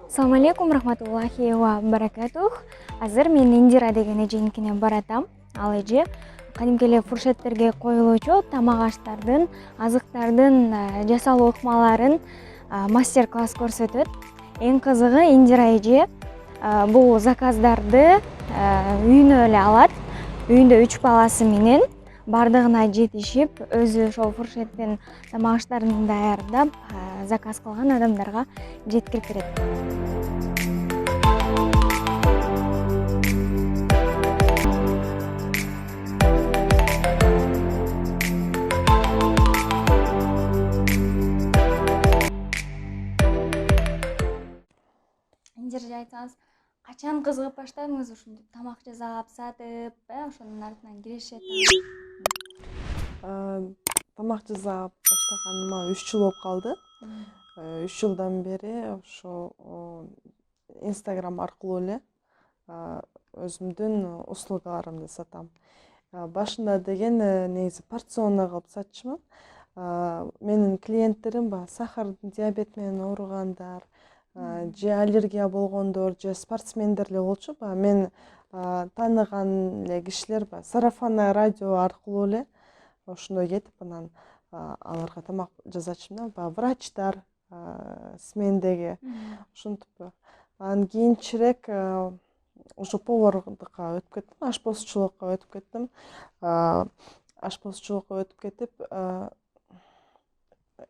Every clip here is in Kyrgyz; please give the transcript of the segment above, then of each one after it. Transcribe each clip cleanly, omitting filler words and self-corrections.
Assalamu alaikum rahmatullohi va barakatuh. Азыр мен Индира деген эженькине баратам. Ал эже кадимки эле фуршеттерге коюлуучу тамак аштардын, азыктардын жасалуу ыкмаларын мастер-класс көрсөтөт. Эң кызыгы Индира эже бул заказдарды үйүнө эле алат. Үйүндө 3 баласы менен бардыгына жетишип, өзү ошол фуршеттин тамак аштарын даярдап, заказ кылган адамдарга жеткирип берет. Индира, айтсаңыз, качан кызыгып баштадыңыз ушинтип тамак жасап, сатып, ошонун артынан кирешет? Тамак жасап баштаганыма 3 жыл болуп калды. 3 жылдан бери ошо Instagram аркылуу эле өзүмдүн услугаларымды сатам. Башында деген негизи порционный кылып сатчумун. Менин клиенттерим сахардын диабет менен ооругандар, же аллергия болгондор, же спортсмендер эле болчу. Мен тааныган эле кишилер сарафанное радио аркылуу эле ошондой кетип, анан аларга тамак жасачумун да. Врачтар смендеги ошентип. Анан кийинчерээк ошо повардыкка өтүп кеттим, ашпозчулукка өтүп кеттим. Ашпозчулукка өтүп кетип,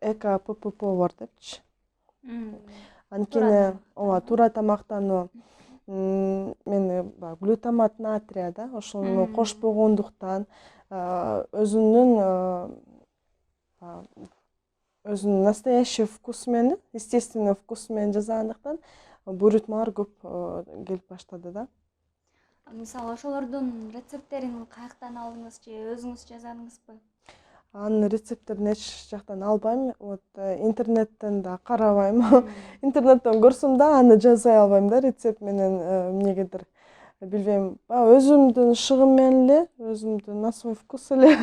эко ПП повар депчи. Анткени ооба, туура тамактануу. Мен глутамат натрия да, ошону кошпогондуктан өзүнүн настоящий вкусу менен, естественный вкусу менен жасагандыктан буйрутмалар көп келип баштады да. Мисалы, ошолордун рецепттерин каяктан алдыңыз же өзүңүз жасадыңызбы? Анын рецепттерин эч жактан албайм. Вот интернеттен да карабайм. Интернеттен көрсөм да аны жасай албайм да, рецепт менен эмнегедир. Билбейм, өзүмдүн шыгым менен эле, өзүмдүн на свой вкус эле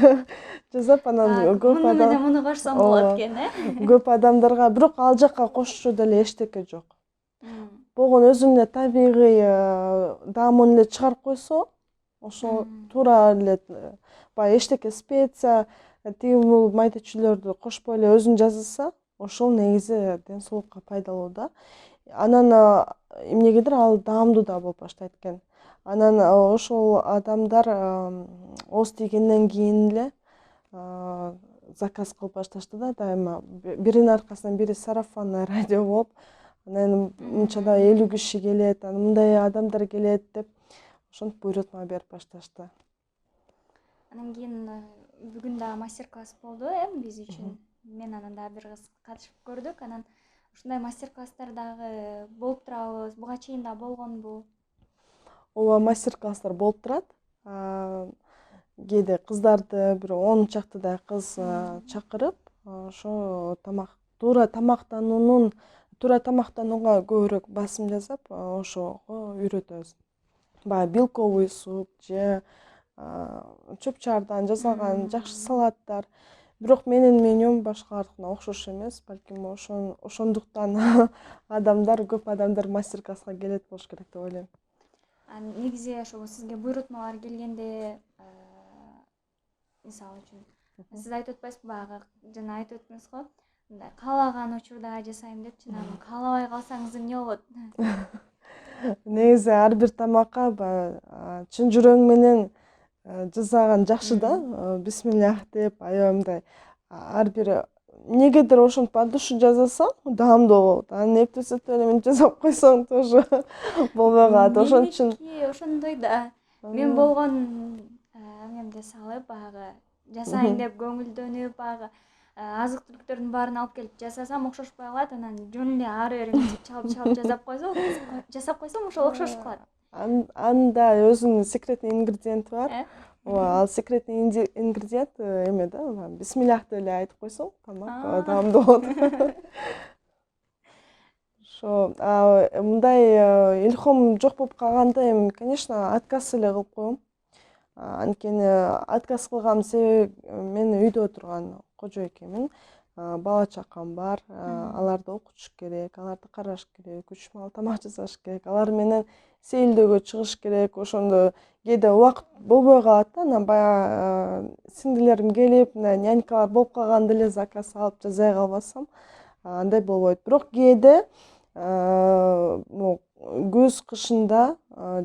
жасап, анан көп Муну менен муну кошсом болот экен, көп адамдарга, бирок ал жака кошчу деле эчтеке жок. Болгон өзүнө табигый даамын эле чыгарып койсо, ошо туура эле эчтеке специя, тигил майда чүйлөрдү кошпой эле өзүн жасаса, ошол негизи ден соолукка пайдалуу да. Анан эмнегедир ал даамдуу да болуп баштайт экен. Анан ошол адамдар ооз тийгенден кийин эле заказ кылып башташты да, дайыма. Биринин аркасынан бири сарафанное радио болуп, анан мынчада 50 киши келет, анан мындай адамдар келет деп, ошентип буйрутма берип башташты. Анан кийин бүгүн дагы мастер-класс болду, биз үчүн. Мен анан дагы бир кыз катышып көрдүк. Анан ушундай мастер-класстар дагы болуп турабыз. Буга чейин да болгонбу? Ооба, мастер-класстар болуп турат. Кээде кыздарды бир 10 чактыдай кыз чакырып, ошо туура тамактанууга көбүрөөк басым жасап, ошого үйрөтөбүз. Белковый суп же чөп-чаардан жасалган жакшы салаттар. Бирок менин менюм башкалардыкына окшош эмес, балким ошондуктан көп адамдар мастер-класска келет болуш керек деп ойлойм. Негизи ошо сизге буйрутмалар келгенде, мисалы үчүн, сиз айтып атпайсызбы, баягы жана айтып өттүңүз го, мындай каалаган учурда жасайм депчи, анан каалабай калсаңыз эмне болот? Негизи ар бир тамакка чын жүрөгүң менен жасаган жакшы да. Бисмиллах деп, аябай мындай ар бир эмнегедир ошентип от души жасасаң, даамдуу болот. Анан эптесип элеминтип жасап койсоң тоже болбой калат. Ошон үчүн ошондой да. Мен болгон эмемде салып, баягы жасайын деп көңүлдөнүп, баягы азык-түлүктөрдүн баарын алып келип жасасам окшошпой калат, анан жөн эле ары бери мынтип чалып жасап койсом ошол окшошуп калат. Анда өзүнүн секретный ингредиенти бар. Ооба, ал секретный ингредиент эме да, бисмиллах деп эле айтып койсоң, тамак даамдуу болот. Ошо мындай илхом жок болуп калганда эми, конечно, отказ эле кылып коем. Анткени отказ кылган себеби мен үйдө отурган кожо экенмин. бала чакам бар, аларды окутуш керек, аларды караш керек, 3 маал тамак жасаш керек, алар менен сейилдөөгө чыгыш керек. Ошондо кээде убакыт болбой калат да, анан баягы сиңдилерим келип, мына нянькалар болуп калганда эле заказ алып жасай калбасам, андай болбойт. Бирок кээде көз кышында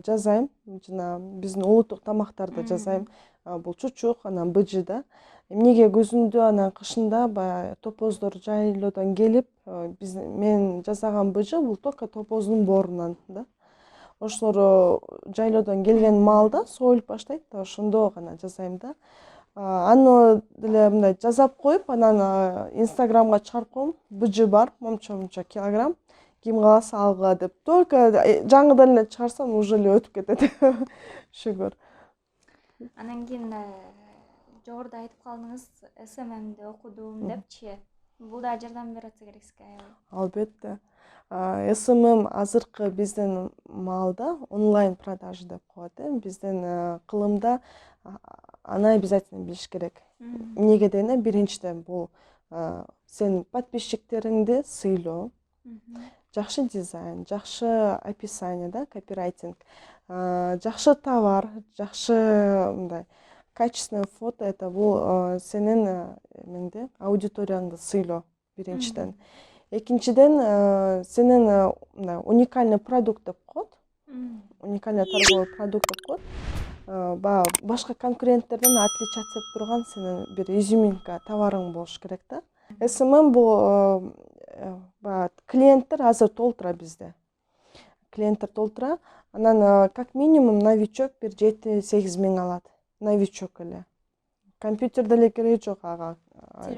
жасайм, жана биздин улуттук тамактарды жасайм. Бул чучук, анан быжы да. Эмнеге күзүндө анан кышында баягы топоздор жайлоодон келип, мен жасаган быжы бул только топоздун боорунан да. Ошолор жайлоодон келген маалда союлуп баштайт да, ошондо гана жасайм да. Аны деле мындай жасап коюп, анан инстаграмга чыгарып коем. Быжы бар, монча килограмм. Ким кааласа алгыла деп. Только жаңыдан эле чыгарсам уже эле өтүп кетет. Шүгүр. Анан кийин жогоруда айтып калдыңыз, СММди окудум депчи. Бул да жардам берип атса керек сизге аябай. Албетте. СММ азыркы биздин маалда онлайн продажа деп коет. Биздин кылымда аны обязательно билиш керек. Эмнеге дегенде, биринчиден бул сен подписчиктериңди сыйлоо, жакшы дизайн, жакшы описание да, копирайтинг, жакшы товар, жакшы мындай качественный фото, это бул сенин эмеңди, аудиторияңды сыйлоо биринчиден. Экинчиден, сенин мындай уникальный продукт деп коет. Уникальный торговый продукт деп коет. Баягы башка конкуренттерден отличаться этип турган сенин бир изюминка товарың болуш керек да. СММ бул баягы клиенттер азыр толтура bizde. Клиенттер толтура. Анан как минимум новичок бир 7-8 миң алат. Новичок эле. Компьютерде эле кереги жок ага.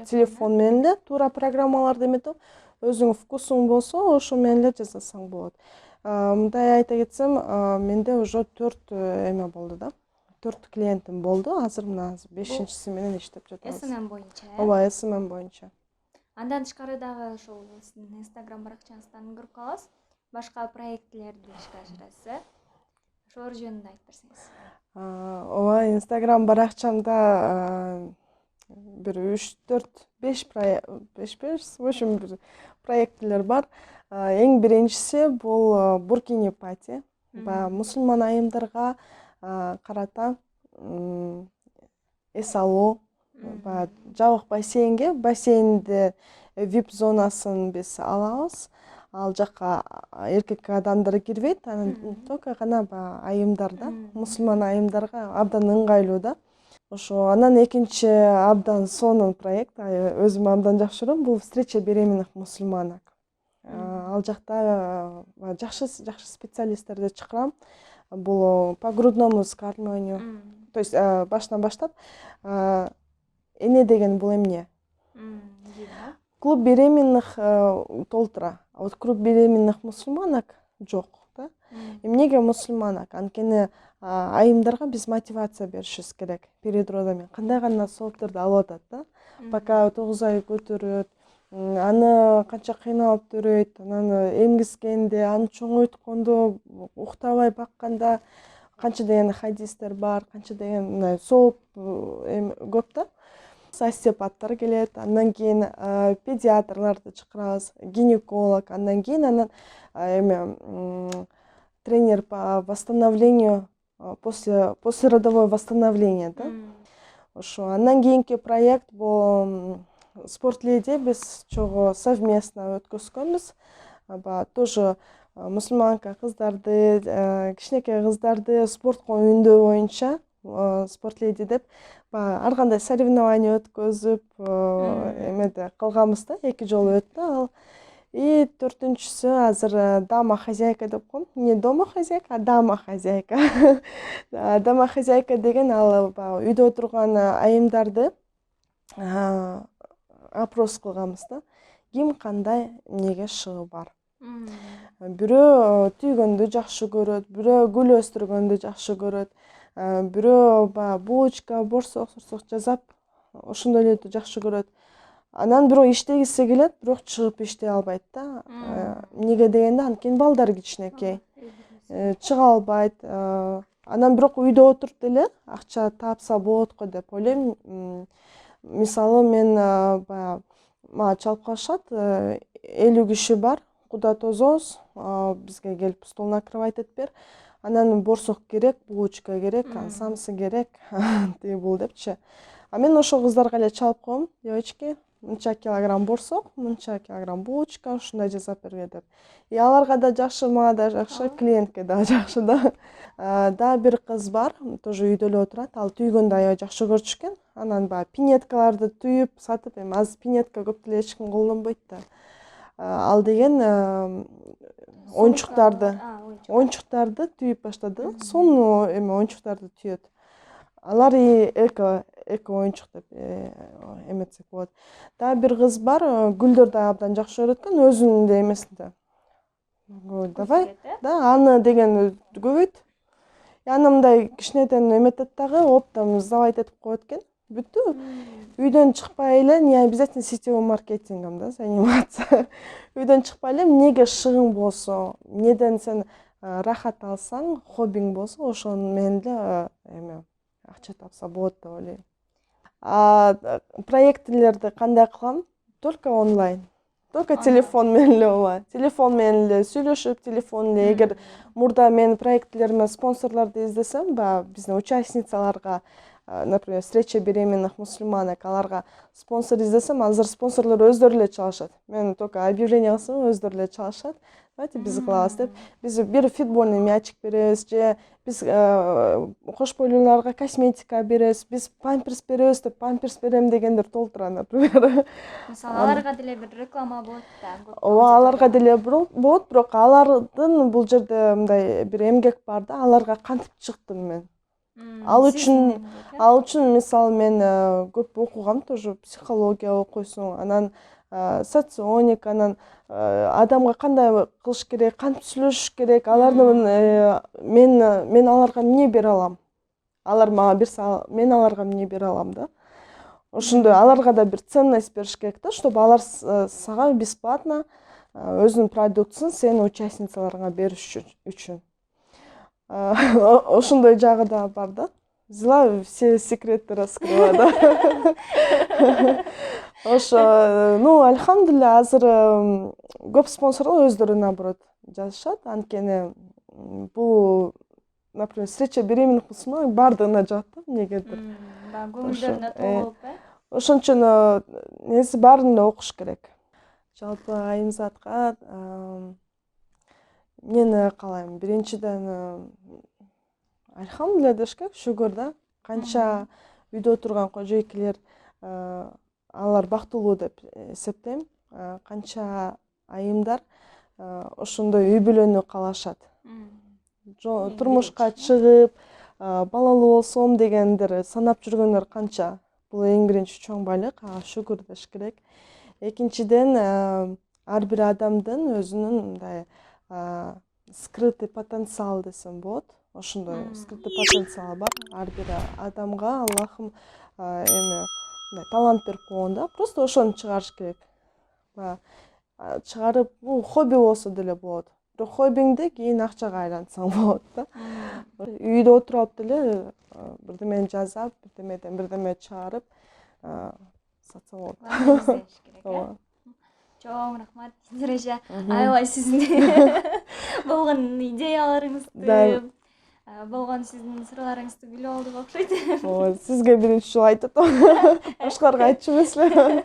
Телефон менен эле туура программаларды эметип, өзүңүн вкусуң болсо, ошо менен эле жасасаң болот. Мындай айта кетсем, менде уже 4 эме болду да. 4 клиентим болду. Азыр мына 5-чиси менен иштеп жатабыз. СММ боюнча, Ооба, СММ боюнча. Андан тышкары дагы ошол сиздин Instagram баракчаңыздан көрүп калабыз. Башка проектлерди ишке ашырасыз. Ошолор жөнүндө айтып берсеңиз. Ооба, Instagram баракчамда бир 3-4-5 проект, 5, в общем, бир проектлер бар. Эң биринчиси бул Буркини Пати. Баягы мусулман айымдарга карата эс алуу, баягы жабык бассейнге, бассейнде VIP зонасын биз алабыз. Ал жакка эркек адамдар кирбейт, анан только гана баягы айымдар да, мусулман айымдарга абдан ыңгайлуу да. Ошо анан экинчи абдан сонун проект, өзүм абдан жакшы көрөм, бул встреча беременных мусульманок. Ал жакта жакшы специалисттерди чакырам. Бул по грудному вскармливанию. То есть башынан баштап эне деген бул эмне? Клуб беременных толтура. А вот клуб беременных мусульманок жок да. Эмнеге мусульманок? Анткени айымдарга биз мотивация беришибиз керек. Перед родами кандай гана соопторду алып атат да. Пока 9 ай көтөрөт, аны канча кыйналып төрөйт, анан эмгискенде, аны чоңойткондо, уктабай бакканда канча деген хадистер бар, канча деген мындай сооп көп да. Остеопаттар келет, андан кийин педиатрларды чакырабыз, гинеколог, андан кийин тренер по восстановлению после родовое восстановление да. Ошо андан кийинки проект бул спортледи биз чогуу совместно өткөзгөнбүз. Тоже мусулманка кыздарды, кичинекей кыздарды спортко үндөө боюнча спортледи деп ар кандай соревнование өткөзүп эмеде кылганбыз да, 2 жолу өттү ал. И төртүнчүсү азыр дама хозяйка деп коем. Не дома хозяйка, а дама хозяйка. Дама хозяйка деген ал үйдө отурган айымдарды опрос кылганбыз да. Ким кандай эмнеге шыгы бар. Бирөө түйгөндү жакшы көрөт, бирөө гүл өстүргөндү жакшы көрөт, бирөө булочка, борсок, сорсок жасап ошондой эле жакшы көрөт. Анан бирөө иштегиси келет, бирок чыгып иштей албайт да. Эмнеге дегенде, анткени балдары кичинекей. Чыга албайт. Анан бирок үйдө отуруп деле акча тапса болот го деп ойлойм. Мисалы мен баягы мага чалып калышат. 50 киши бар. Куда тозобуз. Бизге келип стол накрывать этип бер. Анан борсок керек, булочка керек, самсы керек, тиги бул депчи. А мен ошол кыздарга эле чалып коем. Девочки, мынча килограмм борсок, мынча килограмм булочка, ушундай жасап берге деп. И аларга да жакшы, мага да жакшы, клиентке да жакшы да. Дагы бир кыз бар, тоже үйдө эле отурат. Ал түйгөндү аябай жакшы көрүшкөн. Анан баягы пинеткаларды түйүп, сатып, эми азыр пинетка көп деле эч ким колдонбойт да. Ал деген оюнчуктарды түйүп баштады. Сонун эме оюнчуктарды түйөт. Алар эко оюнчук деп эметсек болот. Дагы бир кыз бар, гүлдөрдү абдан жакшы көрөт экен, өзүнүн да эмесинде. Давай, да, аны деген көбөйт. Аны мындай кичинеден эметет дагы, оптом сдавать этип коет экен. Бүттү. Үйдөн чыкпай эле, не обязательно сетевой маркетингом да заниматься. Үйдөн чыкпай эле, эмнеге шыгың болсо, эмнеден сен рахат алсаң, хоббиң болсо, ошону менен эле эме акча тапса болот деп ойлойм. Проектилерди кандай кылам? Только онлайн. Только телефон менен эле ооба. Телефон менен эле сүйлөшүп, телефон эле. Эгер мурда мен проектлериме спонсорлорду издесем, баягы биздин участницаларга, например, встреча беременных мусульманок, аларга спонсор издесем, азыр спонсорлор өздөрү эле чалышат. Мен только объявление кылсам, өздөрү эле чалышат. Давайте биз кылабыз деп. Биз бир футбольный мячик беребиз, же биз кош бойлууларга косметика беребиз, биз памперс беребиз деп, памперс берем дегендер толтура, например. Мисалы, аларга деле бир реклама болот да. Ооба, аларга деле болот, бирок алардын бул жерде мындай бир эмгек бар да, аларга кантип чыктым мен. Ал үчүн мисалы мен көп окугам, тоже психология окуйсуң, анан соционик, анан адамга кандай кылыш керек, кантип сүйлөшүш керек, алардын мен аларга эмне бере алам? Алар мага берсе, мен аларга эмне бере алам да? Ошондой аларга да бир ценность бериш керек да, чтобы алар сага бесплатно өзүнүн продуктысын сенин участницаларыңа бериш үчүн. Ошондой жагы да бар да. Взяла все секреты раскрыла, да. Ошо, альхамдулилля, азыр көп спонсорлор өздөрү наоборот жазышат. Анткени бул, например, встреча беременных мусульманок бардыгына жагат да, эмнегедир. Көңүлдөрүнө толуп, Ошон үчүн неси баарын эле окуш керек. Жалпы Айымзатка эмнени каалайм? Биринчиден альхамдулилля деш керек, шүгүр да. Канча үйдө отурган кожойкелер алар бактылуу деп эсептейм. Канча айымдар ошондой үй бүлөнү каалашат. Турмушка чыгып, балалуу болсом дегендер санап жүргөндөр канча. Бул эң биринчи чоң байлык, шүгүр деш керек. Экинчиден, ар бир адамдын өзүнүн мындай скрытый потенциал десем болот. Ошондой скрытый потенциал бар. Ар бир адамга Аллахым талант берип койгон да. Просто ошону чыгарыш керек. Чыгарып, бул хобби болсо деле болот. Бирок хоббиңди кийин акчага айлантсаң болот да. Үйдө отуруп алып деле бирдемени жасап, бирдемеден бирдеме чыгарып сатса болот. Ооба. Чоң рахмат, Динереже. Аябай сиздин болгон идеяларыңызды, болгон сиздин сырларыңызды билип алдык окшойт. Ооба, сизге биринчи жолу айтып атам. Башкаларга айтчу эмес эле.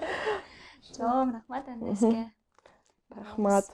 Чоң рахмат Андреске. Рахмат.